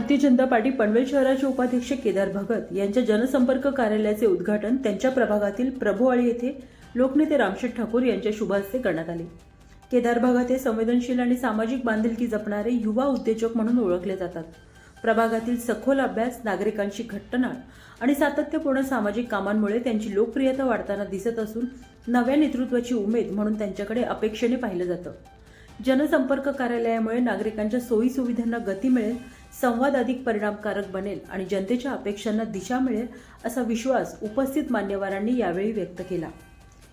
Bharatiya Janata party Panvel शहराचे उपाध्यक्ष केदार भगत यांच्या जनसंपर्क कार्यालयाचे उद्घाटन त्यांच्या प्रभागातील प्रभुवाळी येथे लोकनेते रामशेठ ठाकूर यांच्या शुभ हस्ते करण्यात आले। केदार भगत हे संवेदनशील आणि सामाजिक बांधिलकी जपणारे युवा उद्योजक म्हणून ओळखले जातात। प्रभागातील सखोल अभ्यास, नागरिकांशी घट्ट नाळ आणि सातत्यपूर्ण सामाजिक कामांमुळे त्यांची लोकप्रियता वाढताना दिसत असून नव्या नेतृत्वाची उमेद म्हणून त्यांच्याकडे अपेक्षेने पाहिलं जातं। जनसंपर्क कार्यालयामुळे नागरिकांच्या सोयी सुविधांना गती मिळेल, संवाद अधिक परिणामकारक बनेल आणि जनतेच्या अपेक्षांना दिशा मिळेल असा विश्वास उपस्थित मान्यवरांनी यावेळी व्यक्त केला।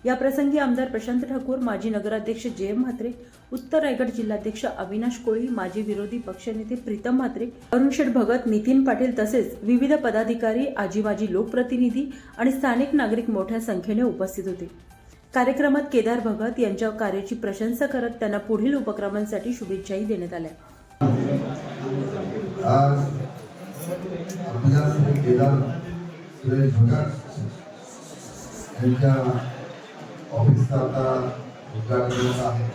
या प्रसंगी आमदार प्रशांत ठाकूर, माजी नगराध्यक्ष जयम म्हात्रे, उत्तर रायगड जिल्हाध्यक्ष अविनाश कोळी, माजी विरोधी पक्षनेते प्रीतम म्हात्रे, अरुणशेठ भगत, नितीन पाटील तसेच विविध पदाधिकारी, आजी लोकप्रतिनिधी आणि स्थानिक नागरिक मोठ्या संख्येने उपस्थित होते। कार्यक्रमात केदार भगत यांच्या कार्याची प्रशंसा करत त्यांना पुढील उपक्रमांसाठी शुभेच्छाही देण्यात आल्या। आज आपल्या केदार सुरेश भगत यांच्या ऑफिसचा आता उद्घाटन आहे।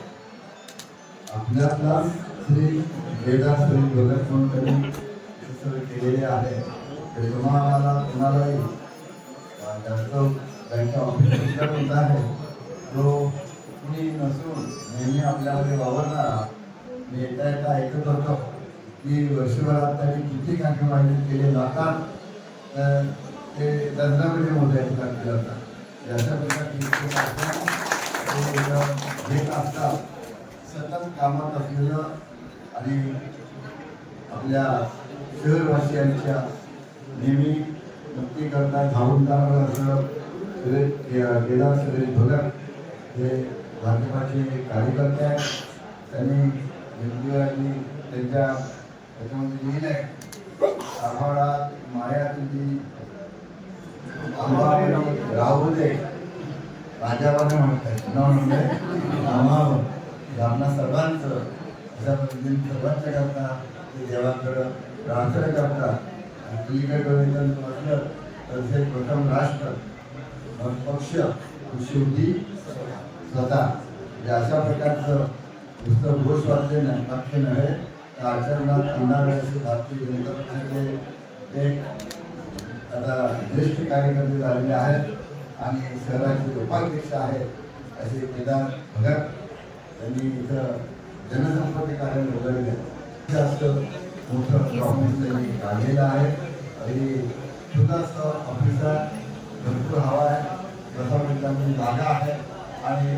आपल्याला श्री केदार सुरेश भगत म्हणून त्यांनी केलेले आहे। तुम्हालाही त्यांचं त्यांच्या ऑफिस उद्घाटन आहे तो कुणी नसून नेहमी आपल्याकडे वावरणारा। मी एकदा ऐकत होतो की वर्षभरात त्यांनी किती कार्यक्रम आयोजित केले जातात, ते डझनामध्ये मोठे केले जातात। याच्या घेत असतात सतत कामात असलेलं आणि आपल्या शहरवासियांच्या नेहमी नक्की करता धावून जाणारं असं केदार सुरेश भगत हे भाजपाचे कार्यकर्ते आहेत। त्यांनी वेगवेगळ्या त्यांच्या त्याच्यामध्ये लिहिलं आहे, आभाळात माया तुझी आंबावरी राहू दे, राजाबाने म्हणतात न म्हणजे आम्हावर आपल्या सर्वांचं अशा पद्धतीने सर्वांच्या करता ते देवाकडं प्रार्थना करतात। पलीकडे म्हटलं तर ते प्रथम राष्ट्र, पक्ष, शेवटी स्वतः अशा प्रकारचं पुस्तक घोष वाचले नाही वाक्य नव्हे तर आचरणात आणणारे असे भारतीय जनता पक्षाचे एक आता ज्येष्ठ कार्यकर्ते झालेले आहेत आणि शहराचे उपाध्यक्ष आहेत असे केदार भगत यांनी इथं जनसंपर्क कार्यालय उघडले। जास्त मोठं ऑफिस त्यांनी काढलेलं आहे आणि छोटासा ऑफिसला भरपूर हवा आहे, प्रथम जागा आहे आणि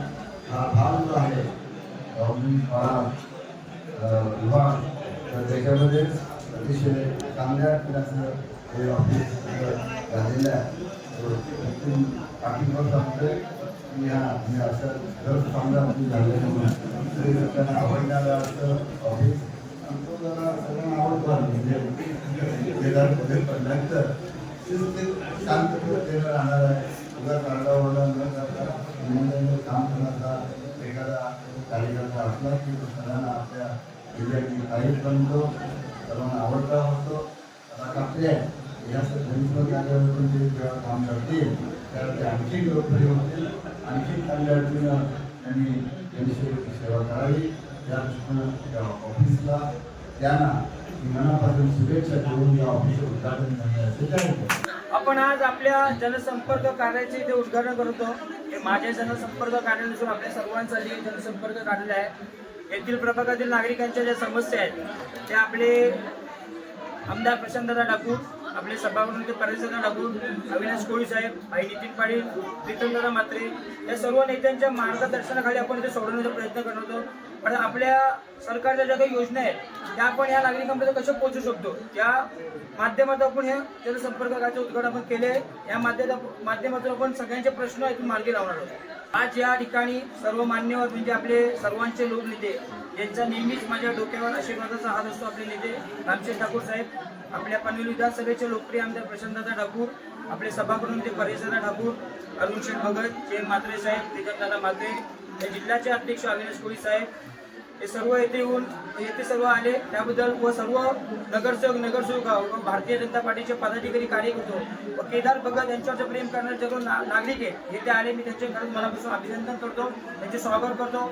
हा भाग जो आहे विभाग तर त्याच्यामध्ये अतिशय चांगल्या प्रकारचं हे ऑफिस झालेलं आहे। पाठिंबा सांगतोय की मी असं घर चांगलं झालेलं त्यांना आवडणारं असं ऑफिस तो जरा सगळ्यांना आवडतो म्हणजे केदार भगत पडल्यानंतर शांततेनं राहणार आहे। उगा काढावडा न करता काम करण्याचा एखादा कार्यकर्ता असला की तो सगळ्यांना आपल्या जिल्ह्यातील काही बनतो, सर्वांना आवडता होतो। आता आपले या जनसेवा कार्यालयातून जे जेव्हा काम करतील त्यावेळी ते आणखी लोकप्रिय होतील, आणखी चांगल्या रीतीनं त्यांनी जनसेवेची सेवा करावी या दृष्टीनं त्या ऑफिसला त्यांना मनापासून शुभेच्छा देऊन या ऑफिसचं उद्घाटन करण्याचे आपण आज आपल्या जनसंपर्क कार्याचे इथे उद्घाटन करतो। हे माझे जनसंपर्क कार्यालय नसून आपल्या सर्वांसाठी जनसंपर्क कार्यालय आहे। येथील प्रभागातील नागरिकांच्या ज्या समस्या आहेत त्या आपले आमदार प्रशांतदा ठाकूर, आपले सभागृह परेशदा ठाकूर, अविनाश कोळी साहेब, भाई नितीन पाटील, प्रीतमदादा म्हात्रे या सर्व नेत्यांच्या मार्गदर्शनाखाली आपण इथे सोडवण्याचा प्रयत्न करत होतो। पण आपल्या सरकारच्या ज्या काही योजना आहेत त्या आपण या नागरिकांपर्यंत कशा पोहोचू शकतो त्या माध्यमातून आपण हे जनसंपर्क कार्याचे उद्घाटन आपण केले। या माध्यमातून आपण सगळ्यांचे प्रश्न इथून मार्गी लावणार आहोत। आज या ठिकाणी सर्व मान्यवर म्हणजे आपले सर्वांचे लोकनेते ज्यांचा नेहमीच माझ्या डोक्यावर आशीर्वादाचा हात असतो, आपले नेते रामशेठ ठाकूर साहेब, आपल्या पनवेल विधानसभेचे लोकप्रिय आमदार प्रशांतदा ठाकूर, आपले सभागृह नेते परेशदा ठाकूर, अरुणशेठ भगत, जयम म्हात्रे साहेब, प्रीतमदादा म्हात्रे, या जिल्ह्याचे अध्यक्ष अविनाश कोळी साहेब हे सर्व येथे सर्व आले त्याबद्दल व सर्व नगरसेवक व भारतीय जनता पार्टीचे पदाधिकारी कार्यकर्ते व केदार भगत यांच्यावर प्रेम करणारे सर्व नागरिक येथे आले। मी त्यांचे मनापासून अभिनंदन करतो, त्यांचे स्वागत करतो।